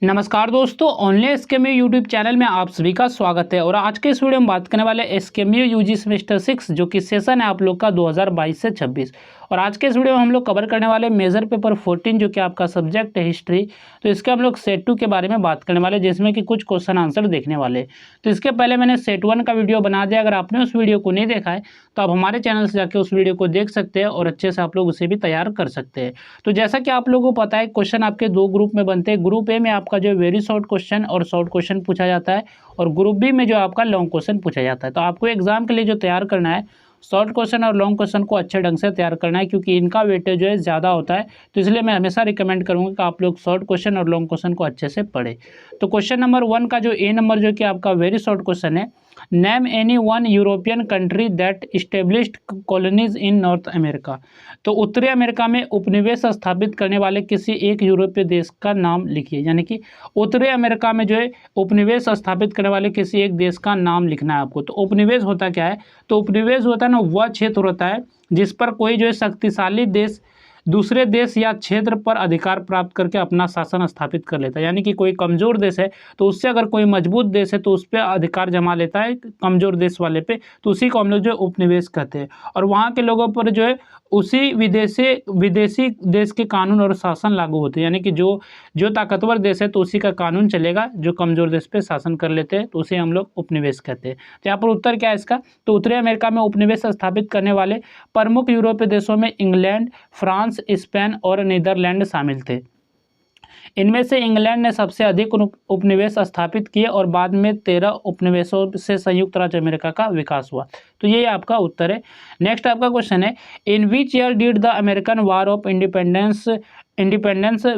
नमस्कार दोस्तों, online एसकेएमयू YouTube channel में आप सभी का स्वागत है। और आज के इस वीडियो में बात करने वाले एसकेएमयू यूजी सेमेस्टर 6 जो कि सेशन है आप लोग का 2022 से 26। और आज के इस वीडियो में हम लोग कवर करने वाले मेजर पेपर 14 जो कि आपका सब्जेक्ट है हिस्ट्री। तो इसके हम लोग सेट 2 के बारे में बात करने वाले, जिसमें कि कुछ क्वेश्चन आंसर देखने वाले। तो इसके पहले मैंने सेट 1 का वीडियो बना दिया, अगर आपने उस वीडियो को नहीं देखा है तो आप हमारे चैनल से जाकर उस वीडियो को देख सकते हैं और अच्छे से आप लोग उसे भी तैयार कर सकते हैं। तो जैसा कि आप लोगों को पता है, क्वेश्चन आपके दो ग्रुप में बनते हैं। ग्रुप ए में आपका जो वेरी शॉर्ट क्वेश्चन और शॉर्ट क्वेश्चन पूछा जाता है, और ग्रुप बी में जो आपका लॉन्ग क्वेश्चन पूछा जाता है। तो आपको एग्जाम के लिए जो तैयार करना है, शॉर्ट क्वेश्चन और लॉन्ग क्वेश्चन को अच्छे ढंग से तैयार करना है, क्योंकि इनका वेटेज जो है ज़्यादा होता है। तो इसलिए मैं हमेशा रिकमेंड करूँगा कि आप लोग शॉर्ट क्वेश्चन और लॉन्ग क्वेश्चन को अच्छे से पढ़ें। तो क्वेश्चन नंबर 1 का जो ए नंबर जो कि आपका वेरी शॉर्ट क्वेश्चन है, name any one European country that established colonies in north America. तो उत्तरी अमेरिका में उपनिवेश स्थापित करने वाले किसी एक यूरोपीय देश का नाम लिखिए। यानी कि उत्तरी अमेरिका में जो है उपनिवेश स्थापित करने वाले किसी एक देश का नाम लिखना है आपको। तो उपनिवेश होता क्या है? तो उपनिवेश होता है ना, वह क्षेत्र होता है जिस पर कोई जो है शक्तिशाली देश दूसरे देश या क्षेत्र पर अधिकार प्राप्त करके अपना शासन स्थापित कर लेता है। यानी कि कोई कमज़ोर देश है तो उससे अगर कोई मजबूत देश है तो उस पर अधिकार जमा लेता है कमज़ोर देश वाले पे, तो उसी को हम लोग जो है उपनिवेश कहते हैं। और वहाँ के लोगों पर जो है उसी विदेशी देश के कानून और शासन लागू होते हैं। यानी कि जो ताकतवर देश है तो उसी का कानून चलेगा, जो कमज़ोर देश पे शासन कर लेते हैं तो उसे हम लोग उपनिवेश कहते हैं। तो यहाँ पर उत्तर क्या है इसका? तो उत्तरी अमेरिका में उपनिवेश स्थापित करने वाले प्रमुख यूरोपीय देशों में इंग्लैंड, फ्रांस, स्पेन और नीदरलैंड शामिल थे। इनमें से इंग्लैंड ने सबसे अधिक उपनिवेश स्थापित किए और बाद में 13 उपनिवेशों से संयुक्त राज्य अमेरिका का विकास हुआ। तो ये आपका उत्तर है। नेक्स्ट आपका क्वेश्चन है, in which year did the American War of Independence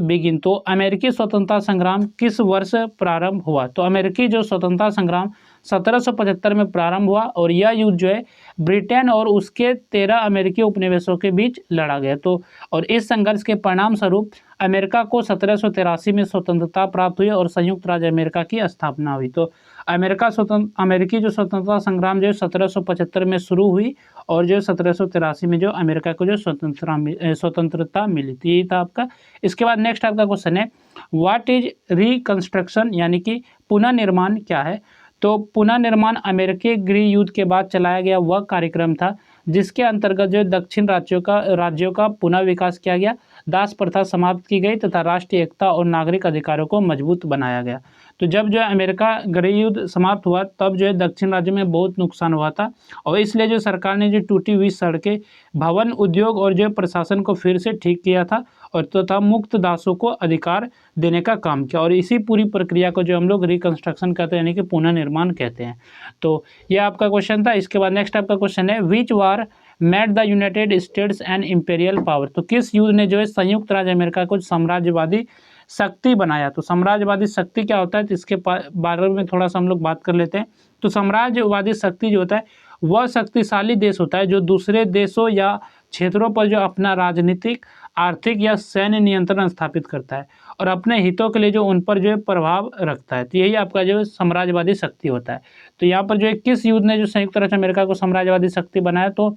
begin. तो अमेरिकी स्वतंत्रता संग्राम किस वर्ष प्रारंभ हुआ? तो अमेरिकी जो स्वतंत्रता संग्राम 1775 में प्रारंभ हुआ, और यह युद्ध जो है ब्रिटेन और उसके 13 अमेरिकी उपनिवेशों के बीच लड़ा गया। तो और इस संघर्ष के परिणाम स्वरूप अमेरिका को 1783 में स्वतंत्रता प्राप्त हुई और संयुक्त राज्य अमेरिका की स्थापना हुई। तो अमेरिकी जो स्वतंत्रता संग्राम जो है 1775 में शुरू हुई, और जो 1783 में जो अमेरिका को जो स्वतंत्रता मिली थी। यही था आपका। इसके बाद नेक्स्ट आपका क्वेश्चन है, व्हाट इज रिकंस्ट्रक्शन, यानी कि पुनर्निर्माण क्या है? तो पुनर्निर्माण अमेरिकी गृह युद्ध के बाद चलाया गया वह कार्यक्रम था जिसके अंतर्गत जो दक्षिण राज्यों का पुनः विकास किया गया, दास प्रथा समाप्त की गई तथा राष्ट्रीय एकता और नागरिक अधिकारों को मजबूत बनाया गया। तो जब जो है अमेरिका गृह युद्ध समाप्त हुआ तब जो है दक्षिण राज्य में बहुत नुकसान हुआ था, और इसलिए जो सरकार ने जो टूटी हुई सड़कें, भवन, उद्योग और जो प्रशासन को फिर से ठीक किया था, और तथा मुक्त दासों को अधिकार देने का काम किया। और इसी पूरी प्रक्रिया को जो हम लोग रिकंस्ट्रक्शन कहते हैं, यानी कि पुनर्निर्माण कहते हैं। तो यह आपका क्वेश्चन था। इसके बाद नेक्स्ट आपका क्वेश्चन है, which war made the United States and imperial power. तो किस युद्ध ने जो है संयुक्त राज्य अमेरिका को साम्राज्यवादी शक्ति बनाया? तो साम्राज्यवादी शक्ति क्या होता है, तो इसके बारे में थोड़ा सा हम लोग बात कर लेते हैं। तो साम्राज्यवादी शक्ति जो होता है वह शक्तिशाली देश होता है जो दूसरे देशों या क्षेत्रों पर जो अपना राजनीतिक, आर्थिक या सैन्य नियंत्रण स्थापित करता है और अपने हितों के लिए जो उन पर जो है प्रभाव रखता है। तो यही आपका जो साम्राज्यवादी शक्ति होता है। तो यहाँ पर जो है किस युद्ध ने जो संयुक्त राज्य अमेरिका को साम्राज्यवादी शक्ति बनाया? तो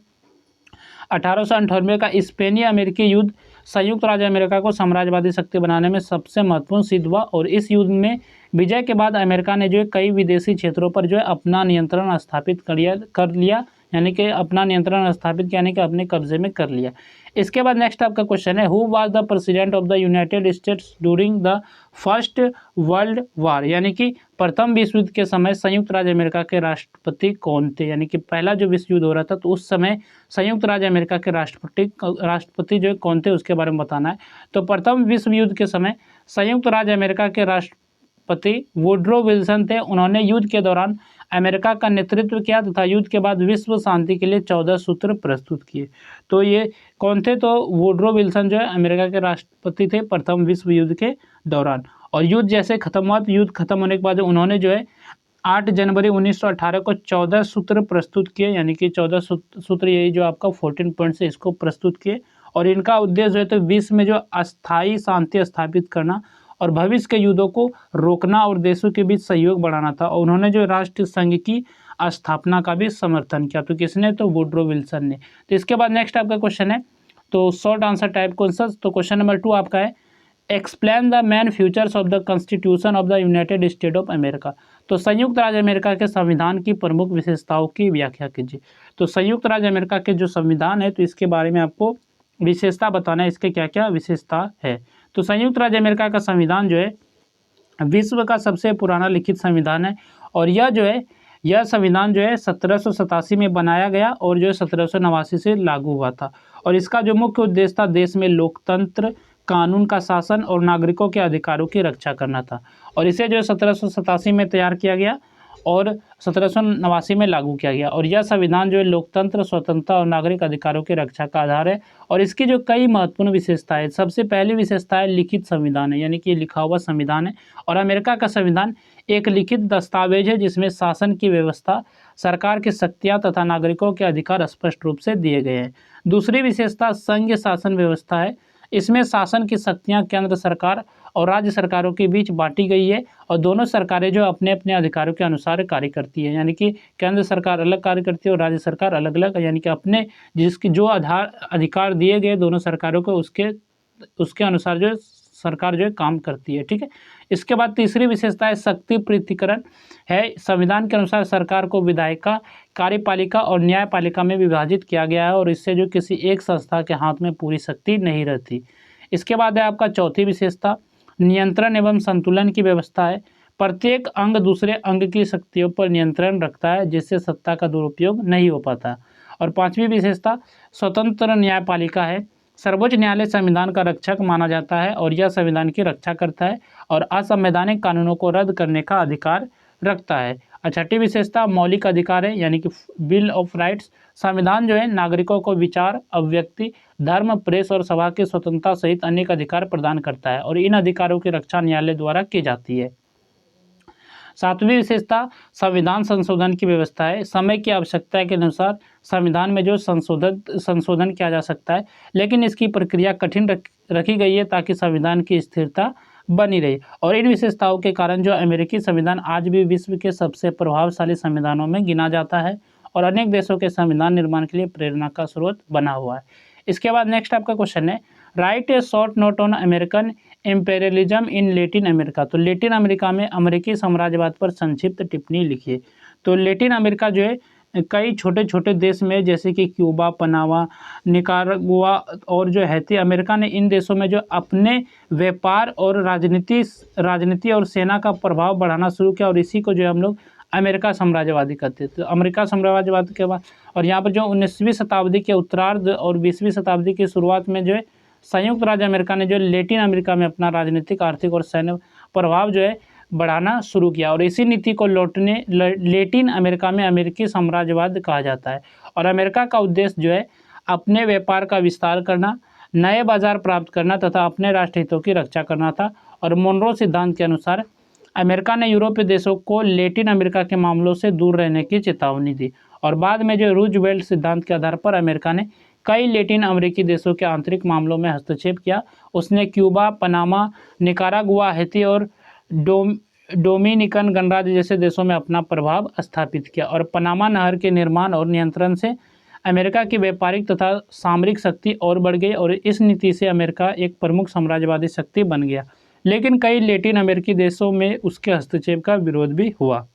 1898 का स्पेनी अमेरिकी युद्ध संयुक्त राज्य अमेरिका को साम्राज्यवादी शक्ति बनाने में सबसे महत्वपूर्ण सिद्ध हुआ, और इस युद्ध में विजय के बाद अमेरिका ने जो है कई विदेशी क्षेत्रों पर जो है अपना नियंत्रण स्थापित कर लिया, यानी कि अपना नियंत्रण स्थापित किया, यानी कि अपने कब्जे में कर लिया। इसके बाद नेक्स्ट आपका क्वेश्चन है, who was the president of the United states during the First World वार। यानी कि प्रथम विश्व युद्ध के समय संयुक्त राज्य अमेरिका के राष्ट्रपति कौन थे? यानी कि पहला जो विश्व युद्ध हो रहा था तो उस समय संयुक्त राज्य अमेरिका के राष्ट्रपति जो कौन थे उसके बारे में बताना है। तो प्रथम विश्व युद्ध के समय संयुक्त राज्य अमेरिका के राष्ट्रपति वुड्रो विल्सन थे। उन्होंने युद्ध के दौरान अमेरिका का नेतृत्व किया तथा युद्ध के बाद विश्व शांति के लिए 14 सूत्र प्रस्तुत किए। तो ये कौन थे? तो वुड्रो विल्सन जो है अमेरिका के राष्ट्रपति थे प्रथम विश्व युद्ध के दौरान। और युद्ध जैसे खत्म हुआ, तो युद्ध खत्म होने के बाद उन्होंने जो है 8 जनवरी 1918 को 14 सूत्र प्रस्तुत किए, यानी कि 14 सूत्र, यही जो आपका 14 पॉइंट से इसको प्रस्तुत किए। और इनका उद्देश्य जो है तो विश्व में जो अस्थायी शांति स्थापित करना और भविष्य के युद्धों को रोकना और देशों के बीच सहयोग बढ़ाना था। और उन्होंने जो राष्ट्र संघ की स्थापना का भी समर्थन किया। तो किसने? तो वुड्रो विल्सन ने। तो इसके बाद नेक्स्ट आपका क्वेश्चन है, तो शॉर्ट आंसर टाइप क्वेश्चन। तो क्वेश्चन नंबर 2 आपका है, explain the main features of the constitution of the United state of America. तो संयुक्त राज्य अमेरिका के संविधान की प्रमुख विशेषताओं की व्याख्या कीजिए। तो संयुक्त राज्य अमेरिका के जो संविधान है तो इसके बारे में आपको विशेषता बताना है, इसके क्या क्या विशेषता है। तो संयुक्त राज्य अमेरिका का संविधान जो है विश्व का सबसे पुराना लिखित संविधान है और यह संविधान जो है 1787 में बनाया गया और जो है 1789 से लागू हुआ था। और इसका जो मुख्य उद्देश्य था देश में लोकतंत्र, कानून का शासन और नागरिकों के अधिकारों की रक्षा करना था। और इसे जो है 1787 में तैयार किया गया और 1789 में लागू किया गया। और यह संविधान जो है लोकतंत्र, स्वतंत्रता और नागरिक अधिकारों की रक्षा का आधार है। और इसकी जो कई महत्वपूर्ण विशेषताएं, सबसे पहली विशेषता है लिखित संविधान है, यानी कि लिखा हुआ संविधान है। और अमेरिका का संविधान एक लिखित दस्तावेज है जिसमें शासन की व्यवस्था, सरकार की शक्तियाँ तथा नागरिकों के अधिकार स्पष्ट रूप से दिए गए हैं। दूसरी विशेषता संघीय शासन व्यवस्था है। इसमें शासन की शक्तियाँ केंद्र सरकार और राज्य सरकारों के बीच बांटी गई है और दोनों सरकारें जो अपने अपने अधिकारों के अनुसार कार्य करती है, यानी कि केंद्र सरकार अलग कार्य करती है और राज्य सरकार अलग अलग, यानी कि अपने जिसकी जो अधिकार दिए गए दोनों सरकारों को उसके अनुसार जो है सरकार जो है काम करती है। ठीक है। इसके बाद तीसरी विशेषता है शक्ति पृथक्करण है। संविधान के अनुसार सरकार को विधायिका, कार्यपालिका और न्यायपालिका में विभाजित किया गया है और इससे जो किसी एक संस्था के हाथ में पूरी शक्ति नहीं रहती। इसके बाद है आपका चौथी विशेषता नियंत्रण एवं संतुलन की व्यवस्था है। प्रत्येक अंग दूसरे अंग की शक्तियों पर नियंत्रण रखता है जिससे सत्ता का दुरुपयोग नहीं हो पाता। और पांचवी विशेषता स्वतंत्र न्यायपालिका है। सर्वोच्च न्यायालय संविधान का रक्षक माना जाता है और यह संविधान की रक्षा करता है और असंवैधानिक कानूनों को रद्द करने का अधिकार रखता है। छठी विशेषता मौलिक अधिकार है, यानी कि बिल ऑफ राइट्स। संविधान जो है नागरिकों को विचार, अभिव्यक्ति, धर्म, प्रेस और सभा की स्वतंत्रता सहित अनेक अधिकार प्रदान करता है और इन अधिकारों की रक्षा न्यायालय द्वारा की जाती है। सातवीं विशेषता संविधान संशोधन की व्यवस्था है। समय की आवश्यकता के अनुसार संविधान में जो संशोधन किया जा सकता है, लेकिन इसकी प्रक्रिया कठिन रखी गई है ताकि संविधान की स्थिरता बनी रही। और इन विशेषताओं के कारण जो अमेरिकी संविधान आज भी विश्व के सबसे प्रभावशाली संविधानों में गिना जाता है और अनेक देशों के संविधान निर्माण के लिए प्रेरणा का स्रोत बना हुआ है। इसके बाद नेक्स्ट आपका क्वेश्चन है right A short note on American imperialism in Latin America. तो लैटिन अमेरिका में अमेरिकी साम्राज्यवाद पर संक्षिप्त टिप्पणी लिखिए। तो लैटिन अमेरिका जो है कई छोटे छोटे देश में जैसे कि क्यूबा, पनामा, निकारागुआ और जो हैती, अमेरिका ने इन देशों में जो अपने व्यापार और राजनीति और सेना का प्रभाव बढ़ाना शुरू किया और इसी को जो हम लोग अमेरिका साम्राज्यवादी कहते थे। तो अमेरिका साम्राज्यवाद के बाद और यहाँ पर जो 19वीं शताब्दी के उत्तरार्ध और 20वीं शताब्दी की शुरुआत में जो है संयुक्त राज्य अमेरिका ने जो लैटिन अमेरिका में अपना राजनीतिक, आर्थिक और सैन्य प्रभाव जो है बढ़ाना शुरू किया और इसी नीति को लैटिन अमेरिका में अमेरिकी साम्राज्यवाद कहा जाता है। और अमेरिका का उद्देश्य जो है अपने व्यापार का विस्तार करना, नए बाजार प्राप्त करना तथा अपने राष्ट्रहितों की रक्षा करना था। और मोनरो सिद्धांत के अनुसार अमेरिका ने यूरोपीय देशों को लैटिन अमेरिका के मामलों से दूर रहने की चेतावनी दी और बाद में जो रूजवेल्ट सिद्धांत के आधार पर अमेरिका ने कई लैटिन अमेरिकी देशों के आंतरिक मामलों में हस्तक्षेप किया। उसने क्यूबा, पनामा, निकारागुआ, हैती और डोमिनिकन गणराज्य जैसे देशों में अपना प्रभाव स्थापित किया और पनामा नहर के निर्माण और नियंत्रण से अमेरिका की व्यापारिक तथा सामरिक शक्ति और बढ़ गई और इस नीति से अमेरिका एक प्रमुख साम्राज्यवादी शक्ति बन गया। लेकिन कई लैटिन अमेरिकी देशों में उसके हस्तक्षेप का विरोध भी हुआ।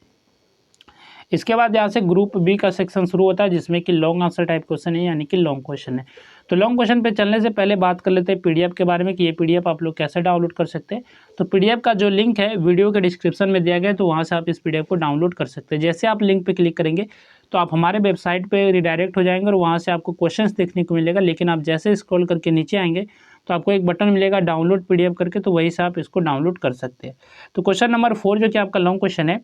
इसके बाद यहाँ से ग्रुप बी का सेक्शन शुरू होता है जिसमें कि लॉन्ग आंसर टाइप क्वेश्चन है, यानी कि लॉन्ग क्वेश्चन है। तो लॉन्ग क्वेश्चन पे चलने से पहले बात कर लेते हैं पीडीएफ के बारे में कि ये पीडीएफ आप लोग कैसे डाउनलोड कर सकते हैं। तो पीडीएफ का जो लिंक है वीडियो के डिस्क्रिप्शन में दिया गया है, तो वहाँ से आप इस पीडीएफ को डाउनलोड कर सकते हैं। जैसे आप लिंक पर क्लिक करेंगे तो आप हमारे वेबसाइट पर रिडायरेक्ट हो जाएंगे और वहाँ से आपको क्वेश्चन देखने को मिलेगा। लेकिन आप जैसे स्क्रॉल करके नीचे आएंगे तो आपको एक बटन मिलेगा डाउनलोड पीडीएफ करके, तो वहीं से आप इसको डाउनलोड कर सकते हैं। तो क्वेश्चन नंबर 4 जो कि आपका लॉन्ग क्वेश्चन है,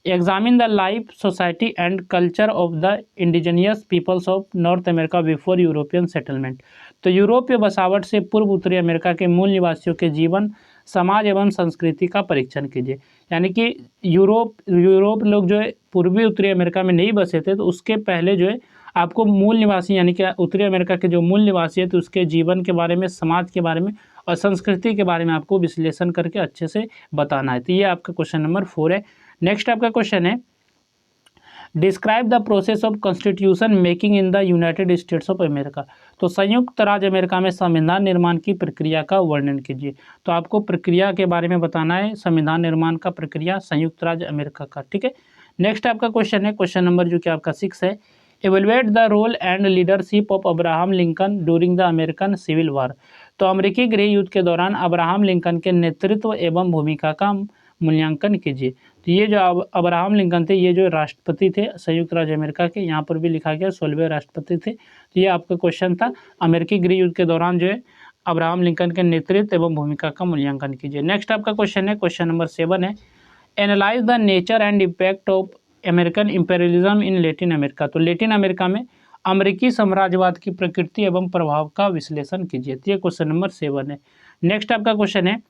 examine the life, society and culture of the indigenous peoples of North America before European settlement. तो यूरोपीय बसावट से पूर्व उत्तरी अमेरिका के मूल निवासियों के जीवन, समाज एवं संस्कृति का परीक्षण कीजिए। यानी कि यूरोप लोग जो है पूर्वी उत्तरी अमेरिका में नहीं बसे थे, तो उसके पहले जो है आपको मूल निवासी यानी कि उत्तरी अमेरिका के जो मूल निवासी है तो उसके जीवन के बारे में, समाज के बारे में और संस्कृति के बारे में आपको विश्लेषण करके अच्छे से बताना है। तो ये आपका क्वेश्चन नंबर 4 है। नेक्स्ट आपका क्वेश्चन है describe the process of constitution making in the United States of America. तो संयुक्त राज्य अमेरिका में संविधान निर्माण की प्रक्रिया का वर्णन कीजिए। तो आपको प्रक्रिया के बारे में बताना है, संविधान निर्माण का प्रक्रिया संयुक्त राज्य अमेरिका का। ठीक है, नेक्स्ट आपका क्वेश्चन है, क्वेश्चन नंबर जो कि आपका 6 है, evaluate the role and leadership of Abraham Lincoln during the American Civil War. तो अमेरिकी गृह युद्ध के दौरान अब्राहम लिंकन के नेतृत्व एवं भूमिका का मूल्यांकन कीजिए। तो ये जो अब्राहम लिंकन थे, ये जो राष्ट्रपति थे संयुक्त राज्य अमेरिका के, यहाँ पर भी लिखा गया 16वें राष्ट्रपति थे। तो ये आपका क्वेश्चन था, अमेरिकी गृह युद्ध के दौरान जो है अब्राहम लिंकन के नेतृत्व एवं भूमिका का मूल्यांकन कीजिए। नेक्स्ट आपका क्वेश्चन है, क्वेश्चन नंबर 7 है, analyse the nature and impact of American imperialism in Latin America. तो लैटिन अमेरिका में अमेरिकी साम्राज्यवाद की प्रकृति एवं प्रभाव का विश्लेषण कीजिए। तो ये क्वेश्चन नंबर 7 है। नेक्स्ट आपका क्वेश्चन है,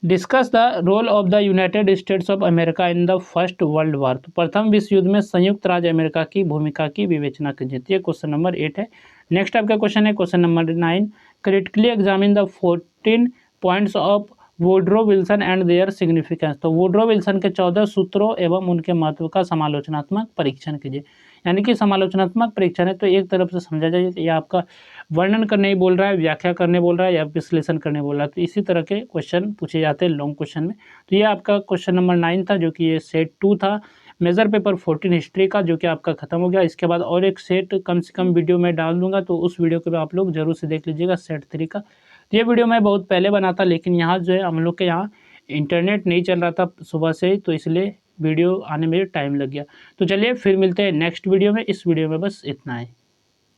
discuss the role of the United States of America in the First World War. तो प्रथम विश्व युद्ध में संयुक्त राज्य अमेरिका की भूमिका की विवेचना कीजिए। ये क्वेश्चन नंबर 8 है। नेक्स्ट आपका क्वेश्चन है, question number 9, critically examine the 14 points of Woodrow Wilson and their significance. तो वुड्रो विल्सन के 14 सूत्रों एवं उनके महत्व का समालोचनात्मक परीक्षण कीजिए। यानी कि समालोचनात्मक परीक्षण है तो एक तरफ से समझा जाए, या आपका वर्णन करने ही बोल रहा है, व्याख्या करने बोल रहा है, या विश्लेषण करने बोल रहा है। तो इसी तरह के क्वेश्चन पूछे जाते हैं लॉन्ग क्वेश्चन में। तो ये आपका क्वेश्चन नंबर 9 था, जो कि ये सेट 2 था मेजर पेपर 14 हिस्ट्री का, जो कि आपका खत्म हो गया। इसके बाद और एक सेट कम से कम वीडियो में डाल दूंगा, तो उस वीडियो को आप लोग जरूर से देख लीजिएगा, सेट 3 का। तो ये वीडियो मैं बहुत पहले बना था, लेकिन यहाँ जो है हम लोग के यहाँ इंटरनेट नहीं चल रहा था सुबह से ही, तो इसलिए वीडियो आने में टाइम लग गया। तो चलिए फिर मिलते हैं नेक्स्ट वीडियो में। इस वीडियो में बस इतना है।